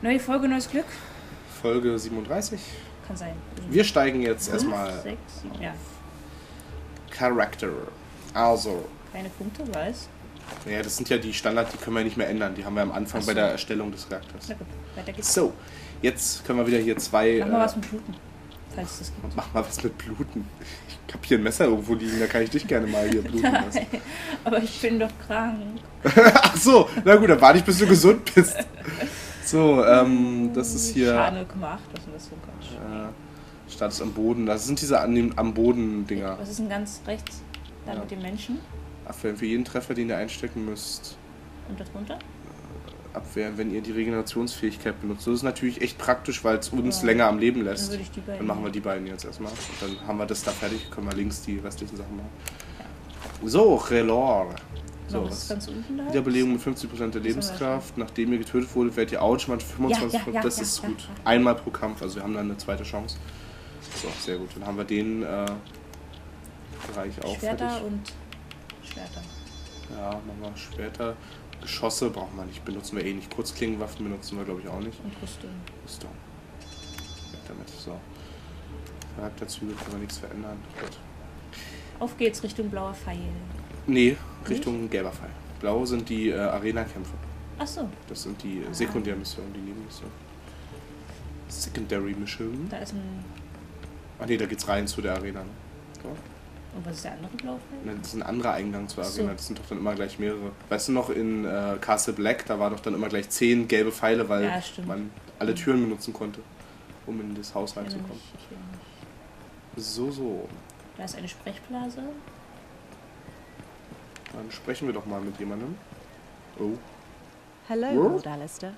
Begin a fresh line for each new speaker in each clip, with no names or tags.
Neue Folge, neues Glück.
Folge 37.
Kann sein.
Wir steigen jetzt
5,
erstmal
6, 7, ja.
Charakter. Also.
Keine Punkte, weiß.
Ja, das sind ja die Standard, die können wir nicht mehr ändern. Die haben wir am Anfang
so.
Bei der Erstellung des Charakters.
Na gut, weiter geht's.
So, jetzt können wir wieder hier zwei...
Mach mal was mit Bluten, falls es das gibt.
Mach mal was mit Bluten. Ich hab hier ein Messer irgendwo liegen, da kann ich dich gerne mal hier bluten lassen.
Aber ich bin doch krank.
Ach so, na gut, dann warte ich, bis du gesund bist. So, das ist hier...
Schade, 0,8, was ist das für ein Quatsch?
Status am Boden, das sind diese am Boden-Dinger.
Was ist denn ganz rechts? Da mit dem Menschen?
Abwehren für jeden Treffer, den ihr einstecken müsst.
Und darunter?
Abwehren, wenn ihr die Regenerationsfähigkeit benutzt. Das ist natürlich echt praktisch, weil es uns länger am Leben lässt.
Dann würde ich die beiden.
Dann machen wir die beiden jetzt erstmal. Und dann haben wir das da fertig, können wir links die restlichen Sachen machen. Ja. So, Relor. So,
was ist ganz unten da?
Wiederbelebung mit 50% der Lebenskraft. Nachdem ihr getötet wurde, werdet ihr automatisch 25%. Das ist gut. Einmal pro Kampf, also wir haben dann eine zweite Chance. So, sehr gut. Dann haben wir den Bereich auch
Schwerter
fertig.
Und Schwerter.
Ja, machen wir Schwerter. Geschosse brauchen wir nicht, benutzen wir eh nicht. Kurzklingenwaffen benutzen wir, glaube ich, auch nicht.
Und Rüstung.
Rüstung. Weg damit, so. Charakterzüge können wir nichts verändern. Gut.
Auf geht's Richtung blauer Pfeil.
Nee, Richtung gelber Pfeil. Blau sind die Arena-Kämpfe.
Ach so.
Das sind die Sekundärmissionen, die Nebenmissionen. Secondary Mission.
Da ist ein...
Ach nee, da geht's rein zu der Arena. Ne? So.
Und was ist der andere blaue Pfeil?
Das ist ein anderer Eingang zur Arena.
So.
Das sind doch dann immer gleich mehrere. Weißt du noch, in Castle Black, da war doch dann immer gleich 10 gelbe Pfeile, weil man alle Türen benutzen konnte, um in das Haus reinzukommen. So.
Da ist eine Sprechblase.
Dann sprechen wir doch mal mit jemandem. Oh.
Hello, Lord Alistair.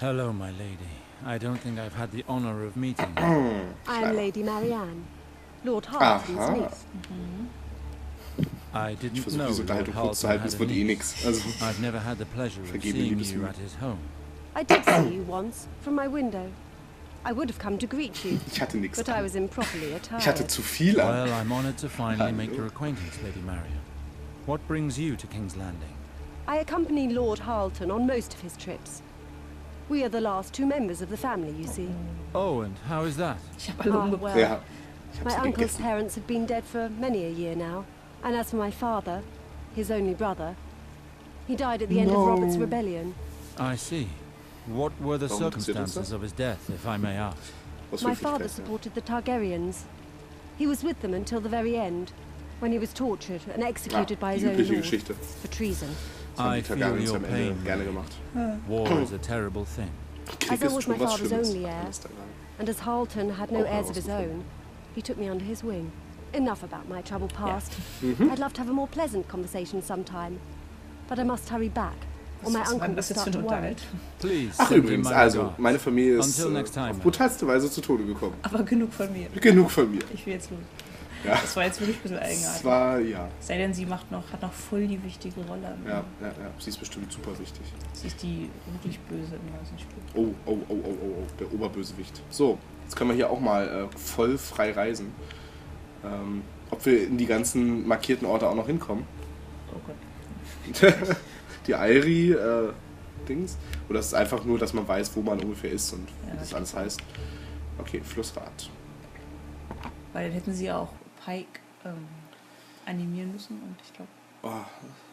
Hello, my lady. I don't think I've had the honor of meeting you.
I'm Lady Marianne, Lord Hartleton's niece.
I didn't
Ich versuche
know
diese
Lord
Unterhaltung kurz zu halten,
Halton
es
had a
wird eh
niece.
nix. Also,
I've never had the pleasure of
vergebe
seeing
liebes
you
Mühe.
at his home.
I did see you once from my window. I would have come to greet you,
Ich hatte nichts.
but I was improperly
Ich hatte
attired.
zu viel an.
Well, I'm honored to finally make your acquaintance, Lady Marian. What brings you to King's Landing?
I accompany Lord Harleton on most of his trips. We are the last two members of the family, you see.
Oh, and how is that?
Ich habe alle umgebracht.
Ja, ich hab
My
sie
uncle's
gegessen.
parents have been dead for many a year now. And as for my father, his only brother, he died at the end of Robert's rebellion.
I see. What were the
Warum interessiert uns
circumstances
das?
of his death, if I may ask?
Aus
My father
Höflichkeit, ja.
supported the Targaryens. He was with them until the very end, when he was tortured and executed by his
Die
own
übliche
lord
Geschichte.
for treason.
Das haben
I
die
feel
Targaryens
your
am Ende
pain.
gerne gemacht.
War is a terrible thing.
Krieg
As I
ist
was
schon
my
was
father's
Schlimmes.
only heir,
Alles Targaryen.
and as Harleton had no
Oh,
heirs of his
herausgefunden.
own, he took me under his wing. Enough about my troubled past. I'd love to have a more pleasant conversation sometime, but I must hurry back, or my
Was war
uncle
denn
will
das jetzt für
start
eine
to worry.
Unterhaltung?
Please,
Ach
send him
übrigens,
my
also,
regards.
meine Familie ist
Until next time,
auf
man.
brutalste Weise zu Tode gekommen.
Aber genug von mir.
Genug von mir.
Ich will jetzt los.
Ja.
Das war jetzt wirklich ein bisschen
Das
eigenartig.
war, ja.
Sei denn, sie hat noch voll die wichtige Rolle.
Ja. Sie ist bestimmt super wichtig.
Sie ist die wirklich böse im ganzen Spiel.
Oh, der Oberbösewicht. So, jetzt können wir hier auch mal voll frei reisen. Ob wir in die ganzen markierten Orte auch noch hinkommen.
Oh Gott.
Die Airi, Dings. Oder ist es einfach nur, dass man weiß, wo man ungefähr ist und wie das alles heißt. Okay, Flussrad.
Weil dann hätten sie ja auch Pike animieren müssen und ich glaube.
Oh,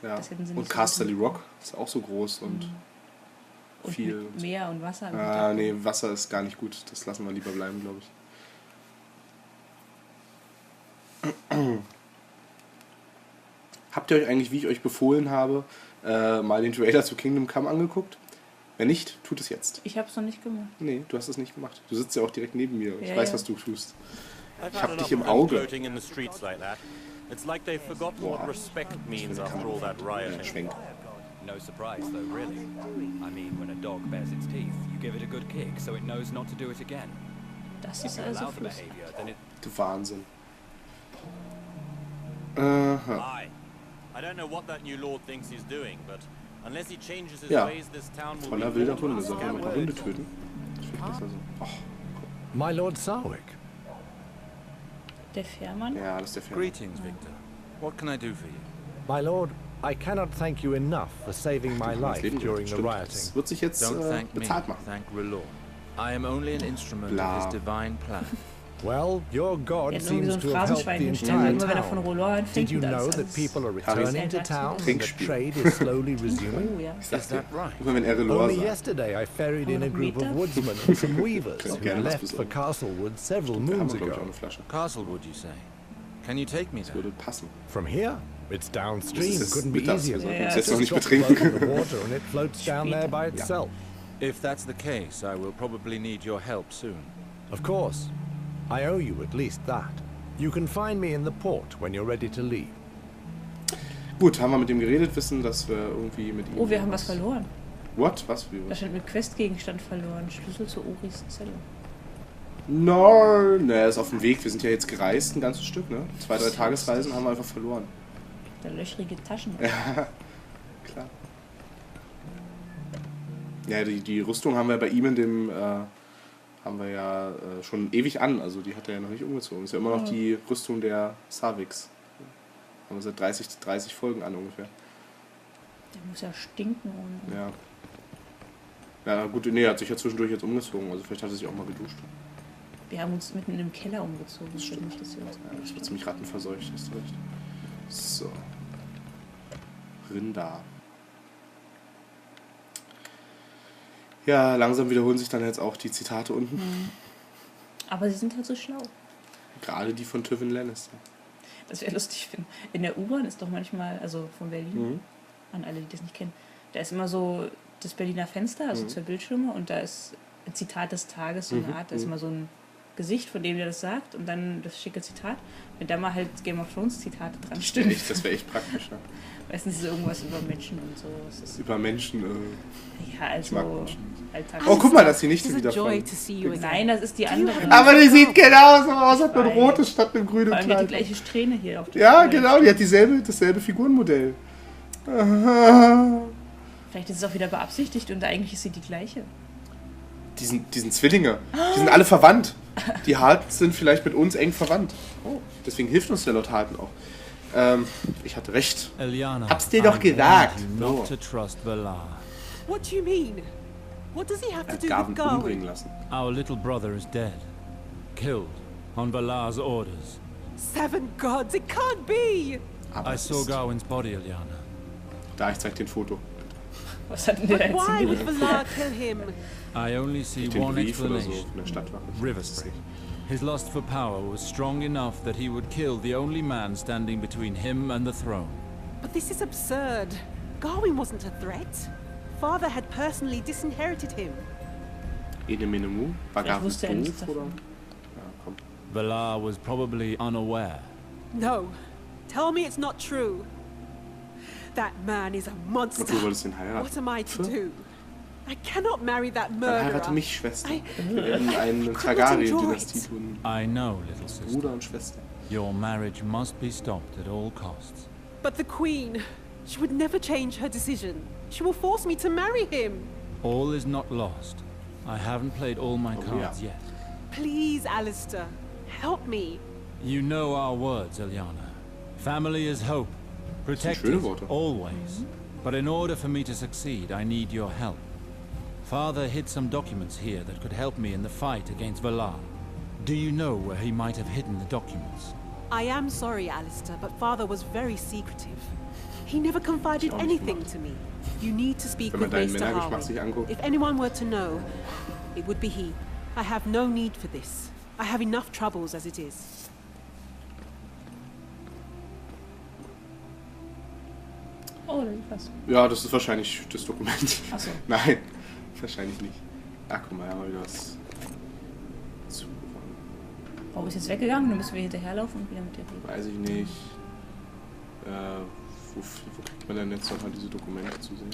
ja.
Das hätten sie
Und
nicht so
Casterly
gut
Rock ist auch so groß und viel.
mit Meer und Wasser.
Ah, nee, Wasser ist gar nicht gut. Das lassen wir lieber bleiben, glaube ich. Habt ihr euch eigentlich, wie ich euch befohlen habe, mal den Trailer zu Kingdom Come angeguckt? Wenn nicht, tut es jetzt.
Ich habe es noch nicht gemacht.
Nee, du hast es nicht gemacht. Du sitzt ja auch direkt neben mir. Ich
Ja,
weiß,
ja.
was du tust.
Ich
hab dich im Auge.
It's like they've forgotten what respect means after all that rioting.
Schwenk.
No surprise, though, really. I mean, when a dog bares its teeth, you give it a good kick so it knows not to do it again.
Das
If
ist
you
also
allow the
Fluss.
behavior, then it...
Du Wahnsinn. Aha.
I don't know what that new lord thinks he's doing, but unless he changes his
Ja.
ways, this town will
Voller
be
wilder
more
Hunde.
than
Sollen wir mal ein paar Hunde töten? Ich finde das also. Och,
My Lord Sarwick.
Der Fährmann?
ja, das ist der Film.
Greetings, Victor. What can I do for you?
My Lord, I cannot thank you enough for saving my life during the rioting.
Das wird sich jetzt bezahlt machen.
Thank R'hllor. I am only an instrument of his divine plan.
Well, your god seems to have helped the entire town. Did you know that people are returning to town and that trade is slowly resuming?
Is that right?
Only yesterday I ferried in a group of woodsmen and some weavers who left for Castlewood several moons ago.
Castlewood, you say? Can you take me there?
From here? It's downstream. Couldn't be easier.
Just
drop the water and it floats down there by itself.
If that's the case, I will probably need your help soon.
Of course. I owe you at least that. You can find me in the port when you're ready to leave.
Gut, haben wir mit ihm geredet, wissen, dass wir irgendwie mit ihm...
Oh, wir haben was verloren.
What? Was?
Da stand mit Questgegenstand verloren. Schlüssel zu Oris Zelle.
No, ne, er ist auf dem Weg. Wir sind ja jetzt gereist, ein ganzes Stück, ne? 2-3 Tagesreisen haben wir einfach verloren.
Der löchrige Taschen.
Ja, klar. Ja, die Rüstung haben wir bei ihm in dem... haben wir ja schon ewig an, also die hat er ja noch nicht umgezogen. Ist ja immer noch die Rüstung der Saviks. Haben wir seit 30 Folgen an ungefähr.
Der muss ja stinken.
Ja. Ja gut, nee, er hat sich ja zwischendurch jetzt umgezogen, also vielleicht hat er sich auch mal geduscht.
Wir haben uns mitten im Keller umgezogen.
Das stimmt. Das wird ziemlich rattenverseucht, hast du recht. So. Rinder. Ja, langsam wiederholen sich dann jetzt auch die Zitate unten.
Aber sie sind halt so schlau.
Gerade die von Tywin Lannister.
Das wäre lustig, wenn in der U-Bahn ist doch manchmal, also von Berlin, an alle, die das nicht kennen, da ist immer so das Berliner Fenster, also 2 Bildschirme, und da ist ein Zitat des Tages, so eine Art, da ist immer so ein Gesicht, von dem der das sagt, und dann das schicke Zitat. Wenn da mal halt Game of Thrones-Zitate dran stehen.
Das wäre echt praktisch, ne?
Meistens ist irgendwas über Menschen und so.
Über Menschen,
ja, also Alltag.
Oh, guck mal, das ist die Nichte wieder von.
Nein, das ist die andere.
Aber die sieht genauso aus, hat ein rotes statt einem grünen
Kleid.
Kleid.
Die gleiche Strähne hier auf dem
Ja, genau, die hat dasselbe Figurenmodell.
Vielleicht ist es auch wieder beabsichtigt und eigentlich ist sie die gleiche.
Die sind Zwillinge. Die sind alle verwandt. Die Hartens sind vielleicht mit uns eng verwandt. Oh, deswegen hilft uns der Lord Harten auch. Ich hatte recht.
Eliana,
hab's dir doch gesagt.
Not to trust Valar.
What do you mean? What does he have to do
Garvin
with Gawain?
umbringen lassen.
Our little brother is dead. Killed on Valar's orders.
7 gods, it can't be!
Aber
I saw Gawain's body, Eliana.
Da, ich zeig dir ein Foto.
Was hat denn der
But why would Valar kill him?
I only see
Den
one
Brief oder so
explanation.
von der Stadtwache.
River Street. His lust for power was strong enough that he would kill the only man standing between him and the throne.
But this is absurd. Gawain wasn't a threat. Father had personally disinherited him.
Ene Menemu? War Garvin doof, oder? Ja, komm.
Valar was probably unaware.
No. Tell me it's not true. That man is a monster.
Und du wolltest ihn heiraten.
What am I to do? I cannot marry that
Dann
murderer.
heirate mich, Schwester. Wir werden eine Targaryen-Dynastie tun.
I know, little sister.
Bruder und Schwester.
Your marriage must be stopped at all costs.
But the Queen, she would never change her decision. She will force me to marry him.
All is not lost. I haven't played all my cards yet.
Please, Alistair, help me.
You know our words, Eliana. Family is hope. Protected always. But in order for me to succeed, I need your help. Father hid some documents here that could help me in the fight against Valar. Do you know where he might have hidden the documents?
I am sorry, Alistair, but Father was very secretive. He never confided anything to me. You need to speak with Maester Harwin. If anyone were to know, it would be he. I have no need for this. I have enough troubles as it is.
Oh, da liegt was.
Ja, das ist wahrscheinlich das Dokument.
Ach so.
Nein, wahrscheinlich nicht. Ach, guck mal, haben wir wieder was zugewonnen.
Oh, ist jetzt weggegangen? Dann müssen wir hinterherlaufen und wieder mit dir reden.
Weiß ich nicht. Wo kriegt man denn jetzt nochmal diese Dokumente zu sehen?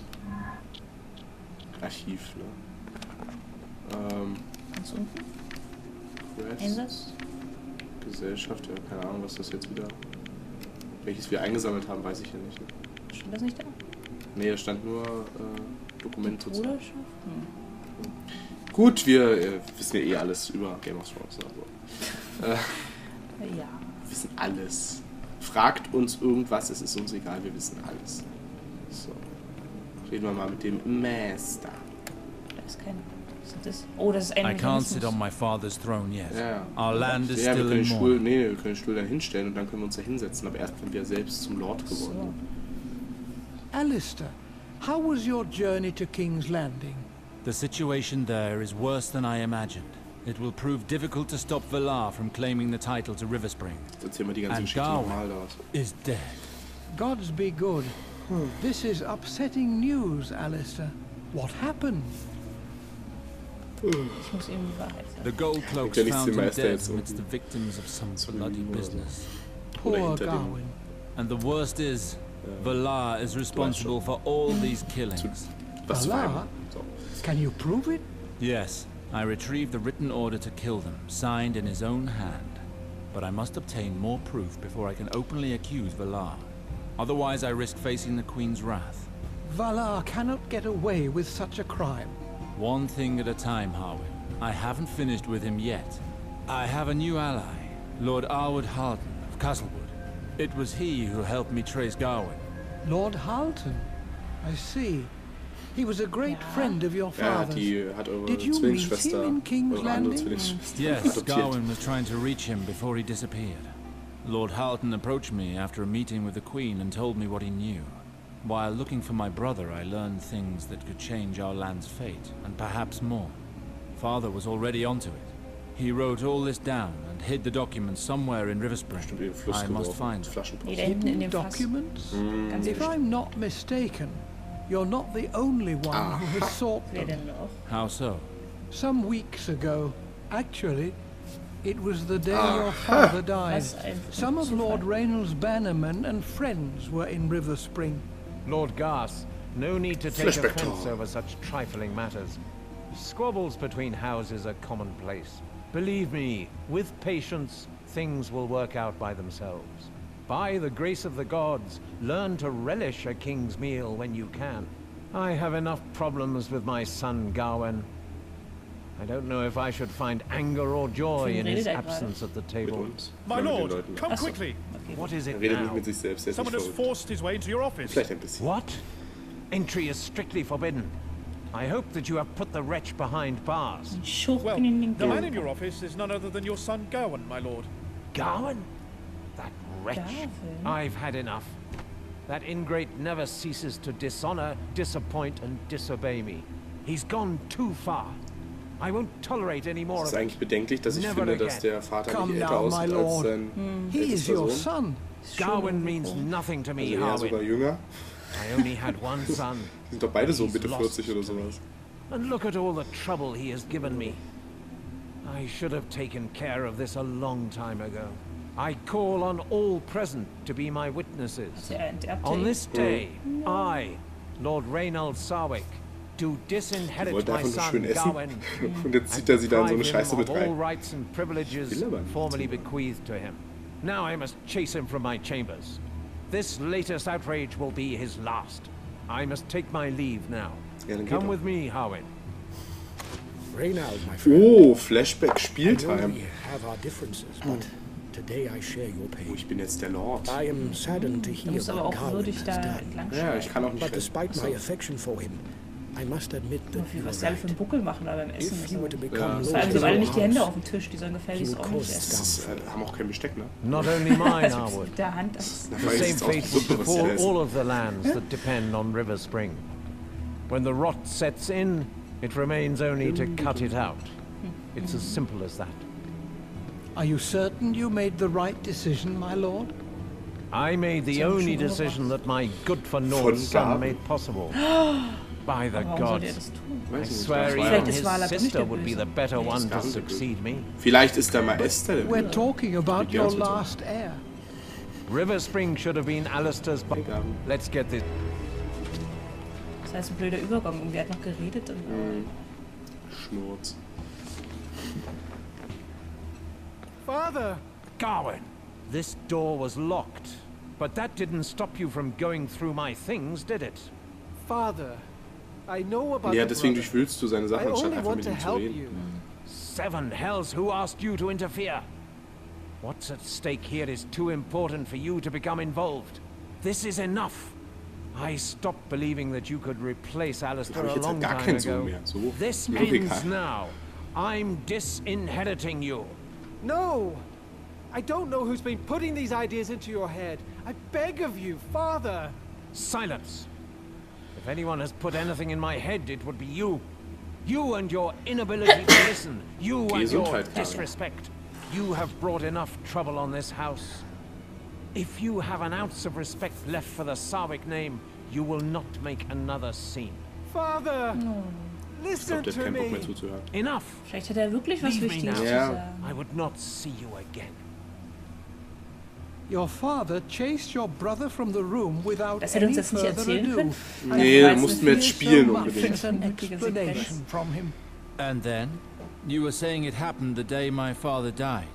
Archiv, ne?
Ganz unten?
Quest,
Einsatz?
Gesellschaft, ja, keine Ahnung, was das jetzt wieder... Welches wir eingesammelt haben, weiß ich ja nicht. Ne?
Stand das nicht da?
Nee, da stand nur Dokument sozusagen.
Bruderschaft?
Gut, wir wissen ja eh alles über Game of Thrones. Also.
Ja.
Wir wissen alles. Fragt uns irgendwas, es ist uns egal, wir wissen alles. So. Reden wir mal mit dem Meister.
Da ist kein... Oh, das ist ein
I can't sit on my father's throne yet.
Ja.
Our land is
wir
still
können
in mourning.
wir können den Stuhl dann hinstellen und dann können wir uns da hinsetzen, aber erst wenn wir selbst zum Lord geworden sind.
Alistair, how was your journey to King's Landing?
The situation there is worse than I imagined. It will prove difficult to stop Valar from claiming the title to Riverspring.
Erzähl mal die ganze Geschichte nochmal dort.
Is dead.
Gods be good. This is upsetting news, Alistair. What happened?
Ich muss ihm die Wahrheit sagen.
The gold cloaks found him dead amidst the victims of some bloody business.
Poor Gawain.
And the worst is, Valar is responsible for all these killings.
Valar? Can you prove it?
Yes, I retrieved the written order to kill them, signed in his own hand. But I must obtain more proof before I can openly accuse Valar. Otherwise I risk facing the Queen's wrath.
Valar cannot get away with such a crime.
One thing at a time, Harwin. I haven't finished with him yet. I have a new ally, Lord Arwood Halton of Castlewood. It was he who helped me trace Gawain.
Lord Halton? I see. He was a great friend of your father's. Did you meet him in King's Landing?
Yes, Gawain was trying to reach him before he disappeared. Lord Halton approached me after a meeting with the Queen and told me what he knew. While looking for my brother, I learned things that could change our land's fate, and perhaps more. Father was already onto it. He wrote all this down and hid the documents somewhere in Riverspring. I must find them.
Hidden documents? If I'm not mistaken, you're not the only one who has sought them.
How so?
Some weeks ago, actually, it was the day your father died. Some of Lord Raynald's bannermen and friends were in Riverspring.
Lord Garth, no need to take offense over such trifling matters. Squabbles between houses are commonplace. Believe me, with patience, things will work out by themselves. By the grace of the gods, learn to relish a king's meal when you can. I have enough problems with my son Gawain. I don't know if I should find anger or joy in his absence at the table.
My lord, come quickly.
What is it now?
Someone has forced his way into your office.
What? Entry is strictly forbidden. I hope that you have put the wretch behind bars.
Well, the man in your office is none other than your son Gawain, my lord.
Gawain? That wretch. I've had enough. That ingrate never ceases to dishonor, disappoint, and disobey me. He's gone too far. I won't tolerate any more of it.
Es ist eigentlich bedenklich, dass ich finde, dass der Vater nicht älter aussieht als sein ältester Sohn.
Gawain means nothing to me,
Also sogar jünger.
I only had one son.
Die sind doch beide so Mitte 40 oder sowas.
And look at all the trouble he has given me. I should have taken care of this a long time ago. I call on all present to be my witnesses. On this day, I, Lord Raynald Sarwick, do disinherit my son Gawain
und jetzt zieht sie da in so eine Scheiße mit rein.
All rights and privileges formerly bequeathed to him. Now I must chase him from my chambers. This latest outrage will be his last. I must take my leave now. Come with me, Harwin.
Raynald, my friend.
Oh, Flashback Spieltime.
We have our differences, but today I share your pain.
Ich bin jetzt der Lord.
I am saddened to hear what Gawain has done.
Ja, ich kann auch nicht.
But despite my affection for him, I must admit that
was die alle für einen Buckel machen da beim Essen.
Vor
allem so alle nicht die Hände auf dem Tisch, die sollen gefälligst auch nicht essen.
Haben auch kein Besteck, ne?
Not only mine, Arwood.
Der Hand.
The same fate will befall all of the lands that depend on River Spring. When the rot sets in, it remains only to cut it out. It's as simple as that.
Are you certain you made the right decision, my lord?
I made the only decision that my good-for-naught son made possible. By the gods, I swear even his sister would be the better one to succeed me.
Vielleicht ist der Meister.
We're talking about your last heir.
River Spring should have been Alistair's. Let's get this.
Das heißt, ein blöder Übergang. Irgendwie hat noch geredet und.
Schnurz.
Father! Gawain, this door was locked, but that didn't stop you from going through my things, did it?
Father, I know about
ja, deswegen durchwühlst du seine Sachen, anstatt einfach mit ihm zu reden.
Seven hells, who asked you to interfere? What's at stake here is too important for you to become involved. This is enough. I stopped believing that you could replace Alistair a long
gar
time
keinen Sohn
ago.
mehr. So,
This ends now. I'm disinheriting you.
No! I don't know who's been putting these ideas into your head. I beg of you, Father!
Silence! If anyone has put anything in my head, it would be you. You and your inability to listen. You and your disrespect. You have brought enough trouble on this house. If you have an ounce of respect left for the Sarwick name, you will not make another scene.
Father! Listen to me!
Enough!
Vielleicht hat wirklich was Wichtiges zu sagen.
I would not see you again.
Your father chased your brother from the room without any further ado.
Nee, da mussten wir jetzt spielen unbedingt.
And then? You were saying it happened the day my father died.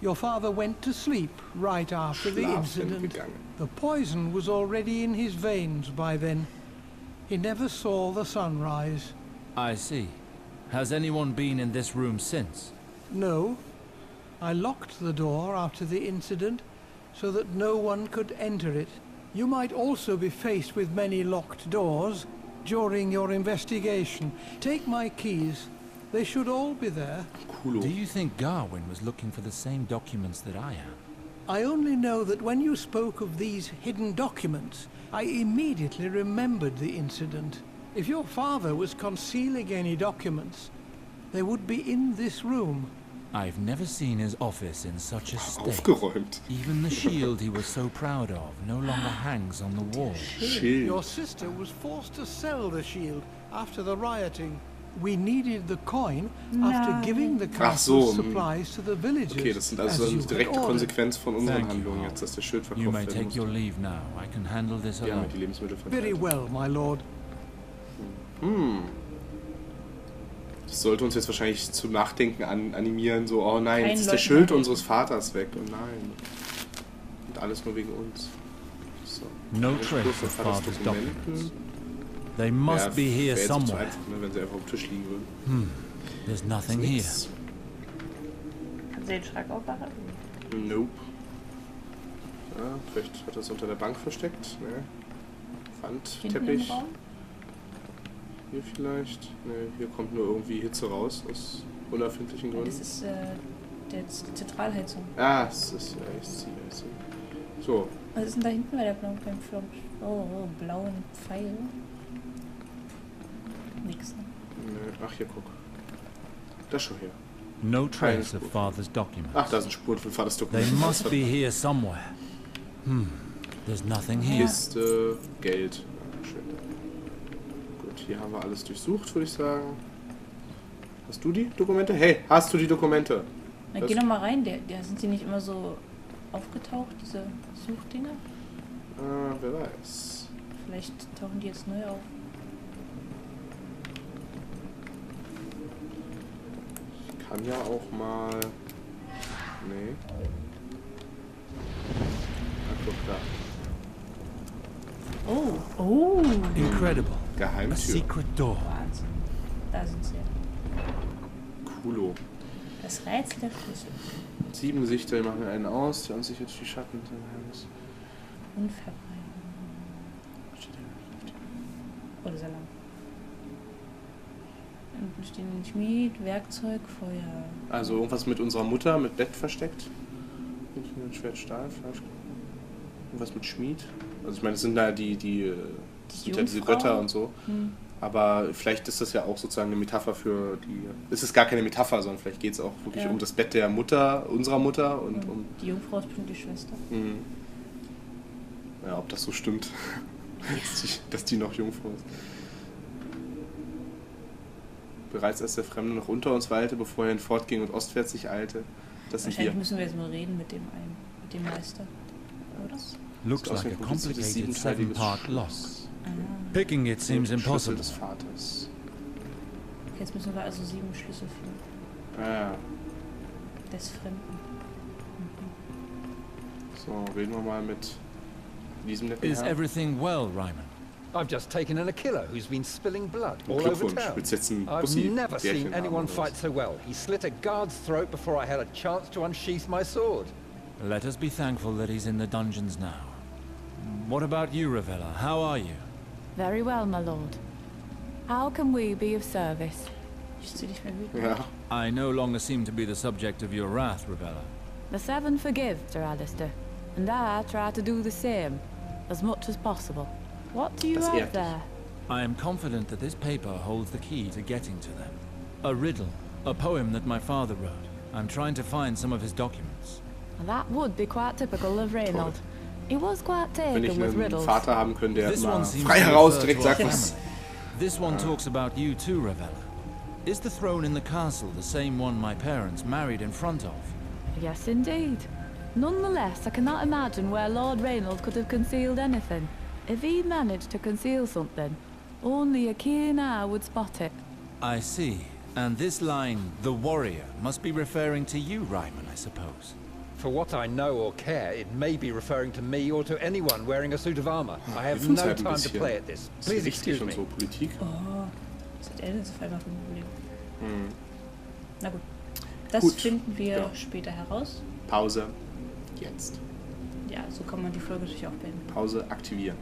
Your father went to sleep right after the incident. The poison was already in his veins by then. He never saw the sunrise.
I see. Has anyone been in this room since?
No. I locked the door after the incident so that no one could enter it. You might also be faced with many locked doors during your investigation. Take my keys. They should all be there.
Do you think Garwin was looking for the same documents that I am?
I only know that when you spoke of these hidden documents, I immediately remembered the incident. If your father was concealing any documents, they would be in this room.
I've never seen his office in such a state.
Aufgeräumt.
Even the shield he was so proud of no longer hangs on the wall.
Your sister was forced to sell the shield after the rioting. We needed the coin after giving the castle supplies to the villagers.
Okay, das sind also eine direkte Konsequenz von unseren Handlungen jetzt, dass der Schild verkauft
You may
werden
take your leave now. I can handle this alone.
Ja, die Lebensmittel
Very well, my lord.
Das sollte uns jetzt wahrscheinlich zum Nachdenken animieren, so, oh nein, jetzt ist der Schild unseres Vaters weg, oh nein. Und alles nur wegen uns. So.
No trace of father's documents. They must be here somewhere.
Einfach, ne, wenn sie einfach auf dem Tisch liegen würden.
There's nothing here.
Kannst du den Schrank aufmachen?
Nope. Ja, vielleicht hat er es unter der Bank versteckt. Ne? Wandteppich. Hier vielleicht. Ne, hier kommt nur irgendwie Hitze raus, aus unerfindlichen Gründen.
Das ist die Zentralheizung.
Ah, das ist, ja, ich sehe. So.
Was ist denn da hinten bei der blauen blauen Pfeil? Nix, ne?
Ach, hier, guck. Das schon hier.
No trace of father's documents.
Ach, da sind Spuren von Vaters Dokumenten.
They must be here somewhere. There's nothing here.
Kiste, Geld. Schön. Gut, hier haben wir alles durchsucht, würde ich sagen. Hast du die Dokumente? Hey, hast du die Dokumente?
Na, geh doch mal rein. Sind die nicht immer so aufgetaucht, diese Suchdinger?
Wer weiß.
Vielleicht tauchen die jetzt neu auf.
Ich kann ja auch mal... Nee. Na, guck da.
Oh.
Incredible.
Geheimtür.
A secret door.
Wahnsinn. Da sind sie.
Coolo.
Das Rätsel der Schlüssel.
7 Gesichter machen einen aus, die unsicher durch die Schatten.
Unverbreitet. Oh, das ist ja lang. Unten stehen Schmied, Werkzeug, Feuer.
Also irgendwas mit unserer Mutter, mit Bett versteckt. Schwert, Stahl, Fleisch. Irgendwas mit Schmied. Also ich meine, das sind da die sind ja diese Götter und so. Aber vielleicht ist das ja auch sozusagen eine Metapher für die... Es ist gar keine Metapher, sondern vielleicht geht es auch wirklich um das Bett der Mutter, unserer Mutter und um...
Die Jungfrau ist bestimmt die Schwester.
Ja, ob das so stimmt. dass die noch Jungfrau ist. Bereits als der Fremde noch unter uns weilte, bevor er hinfortging und ostwärts sich eilte. Das sind wir.
Wahrscheinlich müssen wir jetzt mal reden mit dem Meister. Oder?
Looks like a complicated 7-part lock. Picking it seems impossible.
Des Vaters.
Okay, jetzt müssen wir also 7 Schlüssel finden. Des Fremden.
So, reden wir mal mit diesem netten
Is
Herrn.
everything well, Ryman?
I've just taken in a killer who's been spilling blood all over town. I've never seen anyone fight so well. He slit a guard's throat before I had a chance to unsheath my sword.
Let us be thankful that he's in the dungeons now. What about you, Ravella? How are you?
Very well, my lord. How can we be of service?
Yeah.
I no longer seem to be the subject of your wrath, Ravella.
The Seven forgive, Sir Alistair, and I try to do the same, as much as possible. What do you have there?
I am confident that this paper holds the key to getting to them. A riddle, a poem that my father wrote. I'm trying to find some of his documents.
That would be quite typical of Reynold. He was quite taken with riddles.
Vater haben können, der mal frei heraus direkt sagt, was.
This one talks about you too, Ravella. Is the throne in the castle the same one my parents married in front of?
Yes, indeed. Nonetheless, I cannot imagine where Lord Reynold could have concealed anything. If he managed to conceal something, only a keen eye would spot it.
I see. And this line, the warrior, must be referring to you, Ryman, I suppose.
For what I know or care, it may be referring to me or to anyone wearing a suit of armor. I have no time to play at this. Please excuse me.
So Politik.
Oh, das hat Alice auf einmal ein Problem. Na gut. Das finden wir später heraus.
Pause. Jetzt.
Ja, so kann man die Folge natürlich auch beenden.
Pause aktivieren.